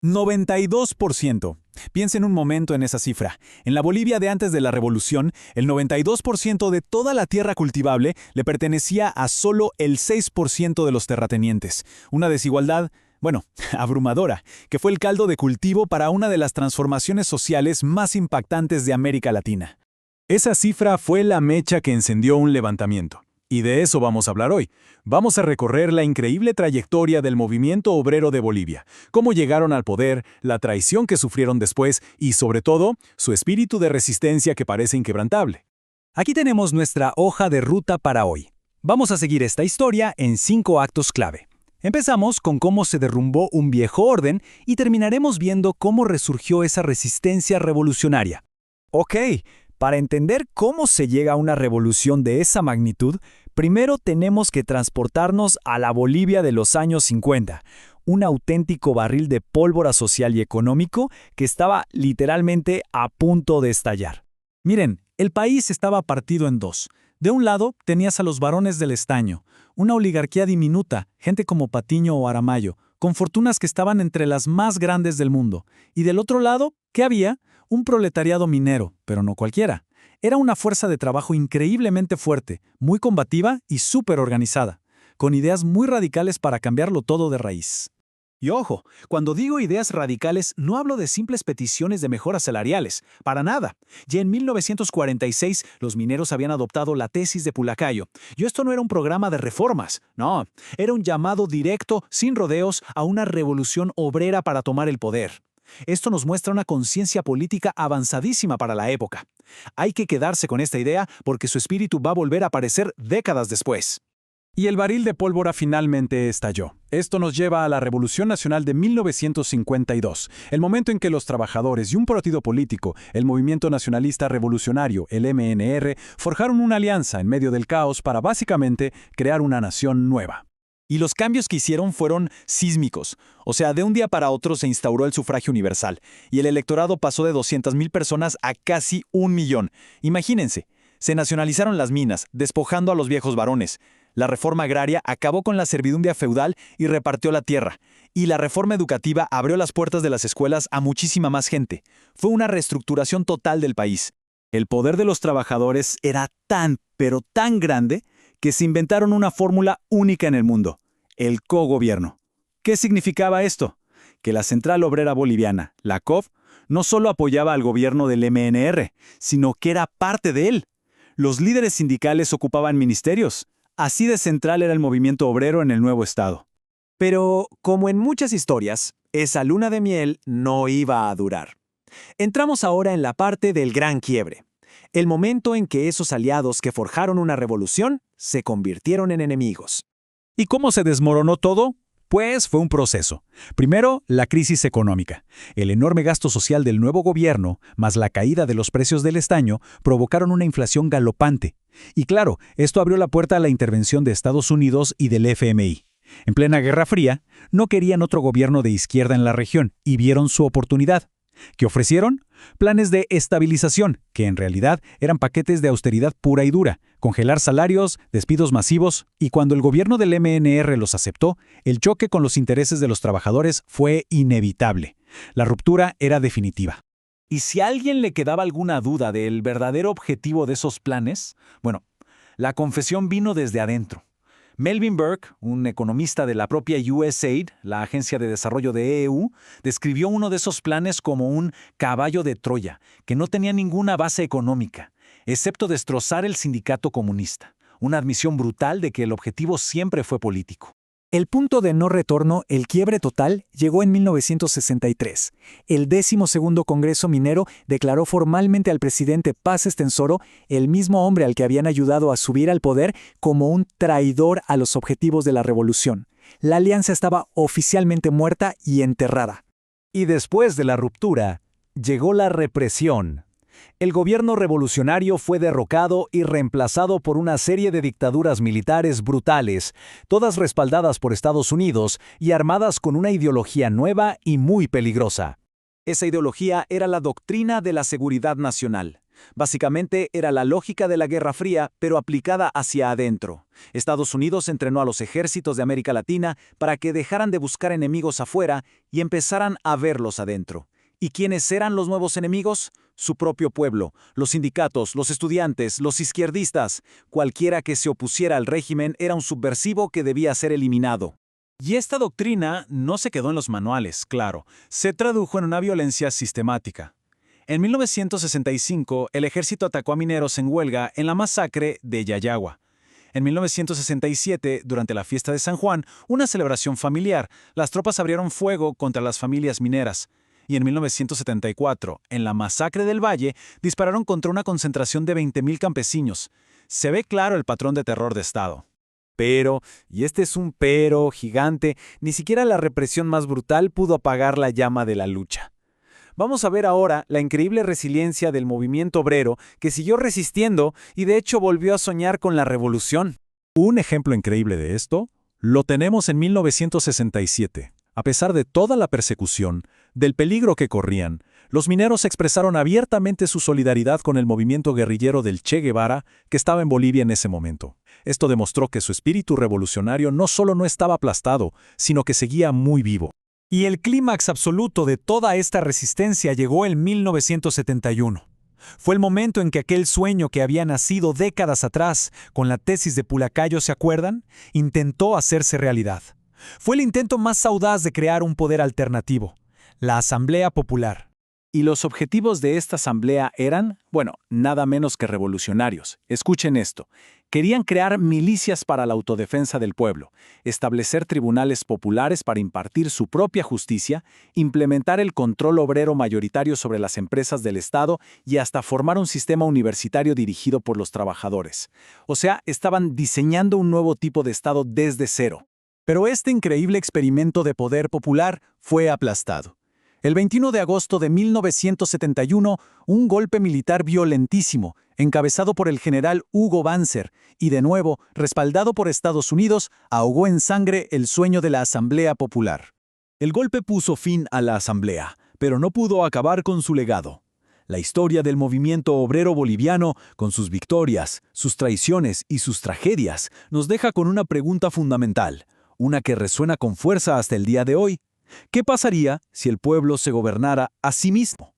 92%. Piensen un momento en esa cifra. En la Bolivia de antes de la revolución, el 92% de toda la tierra cultivable le pertenecía a solo el 6% de los terratenientes. Una desigualdad, bueno, abrumadora, que fue el caldo de cultivo para una de las transformaciones sociales más impactantes de América Latina. Esa cifra fue la mecha que encendió un levantamiento. Y de eso vamos a hablar hoy. Vamos a recorrer la increíble trayectoria del movimiento obrero de Bolivia, cómo llegaron al poder, la traición que sufrieron después y, sobre todo, su espíritu de resistencia que parece inquebrantable. Aquí tenemos nuestra hoja de ruta para hoy. Vamos a seguir esta historia en 5 actos clave. Empezamos con cómo se derrumbó un viejo orden y terminaremos viendo cómo resurgió esa resistencia revolucionaria. Ok, para entender cómo se llega a una revolución de esa magnitud, primero tenemos que transportarnos a la Bolivia de los años 50, un auténtico barril de pólvora social y económico que estaba literalmente a punto de estallar. Miren, el país estaba partido en dos. De un lado tenías a los varones del estaño, una oligarquía diminuta, gente como Patiño o Aramayo, con fortunas que estaban entre las más grandes del mundo. Y del otro lado, ¿qué había? Un proletariado minero, pero no cualquiera. Era una fuerza de trabajo increíblemente fuerte, muy combativa y súper organizada, con ideas muy radicales para cambiarlo todo de raíz. Y ojo, cuando digo ideas radicales no hablo de simples peticiones de mejoras salariales, para nada. Ya en 1946 los mineros habían adoptado la tesis de Pulacayo. Y esto no era un programa de reformas, no, era un llamado directo, sin rodeos, a una revolución obrera para tomar el poder. Esto nos muestra una conciencia política avanzadísima para la época. Hay que quedarse con esta idea porque su espíritu va a volver a aparecer décadas después. Y el barril de pólvora finalmente estalló. Esto nos lleva a la Revolución Nacional de 1952, el momento en que los trabajadores y un partido político, el Movimiento Nacionalista Revolucionario, el MNR, forjaron una alianza en medio del caos para básicamente crear una nación nueva. Y los cambios que hicieron fueron sísmicos. O sea, de un día para otro se instauró el sufragio universal, y el electorado pasó de 200,000 personas a casi 1,000,000. Imagínense, se nacionalizaron las minas, despojando a los viejos varones. La reforma agraria acabó con la servidumbre feudal y repartió la tierra. Y la reforma educativa abrió las puertas de las escuelas a muchísima más gente. Fue una reestructuración total del país. El poder de los trabajadores era tan, pero tan grande, que se inventaron una fórmula única en el mundo, el cogobierno. ¿Qué significaba esto? Que la Central Obrera Boliviana, la COB, no solo apoyaba al gobierno del MNR, sino que era parte de él. Los líderes sindicales ocupaban ministerios. Así de central era el movimiento obrero en el nuevo estado. Pero, como en muchas historias, esa luna de miel no iba a durar. Entramos ahora en la parte del gran quiebre. El momento en que esos aliados que forjaron una revolución se convirtieron en enemigos. ¿Y cómo se desmoronó todo? Pues fue un proceso. Primero, la crisis económica. El enorme gasto social del nuevo gobierno, más la caída de los precios del estaño, provocaron una inflación galopante. Y claro, esto abrió la puerta a la intervención de Estados Unidos y del FMI. En plena Guerra Fría, no querían otro gobierno de izquierda en la región y vieron su oportunidad. ¿Qué ofrecieron? Planes de estabilización, que en realidad eran paquetes de austeridad pura y dura, congelar salarios, despidos masivos, y cuando el gobierno del MNR los aceptó, el choque con los intereses de los trabajadores fue inevitable. La ruptura era definitiva. ¿Y si a alguien le quedaba alguna duda del verdadero objetivo de esos planes? Bueno, la confesión vino desde adentro. Melvin Burke, un economista de la propia USAID, la Agencia de Desarrollo de EU, describió uno de esos planes como un caballo de Troya, que no tenía ninguna base económica, excepto destrozar el sindicato comunista, una admisión brutal de que el objetivo siempre fue político. El punto de no retorno, el quiebre total, llegó en 1963. El 12º Congreso Minero declaró formalmente al presidente Paz Estenssoro, el mismo hombre al que habían ayudado a subir al poder, como un traidor a los objetivos de la revolución. La alianza estaba oficialmente muerta y enterrada. Y después de la ruptura, llegó la represión. El gobierno revolucionario fue derrocado y reemplazado por una serie de dictaduras militares brutales, todas respaldadas por Estados Unidos y armadas con una ideología nueva y muy peligrosa. Esa ideología era la doctrina de la seguridad nacional. Básicamente era la lógica de la Guerra Fría, pero aplicada hacia adentro. Estados Unidos entrenó a los ejércitos de América Latina para que dejaran de buscar enemigos afuera y empezaran a verlos adentro. ¿Y quiénes eran los nuevos enemigos? Su propio pueblo, los sindicatos, los estudiantes, los izquierdistas. Cualquiera que se opusiera al régimen era un subversivo que debía ser eliminado. Y esta doctrina no se quedó en los manuales, claro, se tradujo en una violencia sistemática. En 1965, el ejército atacó a mineros en huelga en la masacre de Yayagua. En 1967, durante la fiesta de San Juan, una celebración familiar, las tropas abrieron fuego contra las familias mineras. Y en 1974, en la masacre del Valle, dispararon contra una concentración de 20.000 campesinos. Se ve claro el patrón de terror de Estado. Pero, y este es un pero gigante, ni siquiera la represión más brutal pudo apagar la llama de la lucha. Vamos a ver ahora la increíble resiliencia del movimiento obrero que siguió resistiendo y de hecho volvió a soñar con la revolución. Un ejemplo increíble de esto lo tenemos en 1967. A pesar de toda la persecución, del peligro que corrían, los mineros expresaron abiertamente su solidaridad con el movimiento guerrillero del Che Guevara que estaba en Bolivia en ese momento. Esto demostró que su espíritu revolucionario no solo no estaba aplastado, sino que seguía muy vivo. Y el clímax absoluto de toda esta resistencia llegó en 1971. Fue el momento en que aquel sueño que había nacido décadas atrás, con la tesis de Pulacayo, ¿se acuerdan?, intentó hacerse realidad. Fue el intento más audaz de crear un poder alternativo, la Asamblea Popular. Y los objetivos de esta asamblea eran, nada menos que revolucionarios. Escuchen esto. Querían crear milicias para la autodefensa del pueblo, establecer tribunales populares para impartir su propia justicia, implementar el control obrero mayoritario sobre las empresas del Estado y hasta formar un sistema universitario dirigido por los trabajadores. O sea, estaban diseñando un nuevo tipo de Estado desde cero. Pero este increíble experimento de poder popular fue aplastado. El 21 de agosto de 1971, un golpe militar violentísimo, encabezado por el general Hugo Banzer y de nuevo respaldado por Estados Unidos, ahogó en sangre el sueño de la Asamblea Popular. El golpe puso fin a la Asamblea, pero no pudo acabar con su legado. La historia del movimiento obrero boliviano, con sus victorias, sus traiciones y sus tragedias, nos deja con una pregunta fundamental, una que resuena con fuerza hasta el día de hoy. ¿Qué pasaría si el pueblo se gobernara a sí mismo?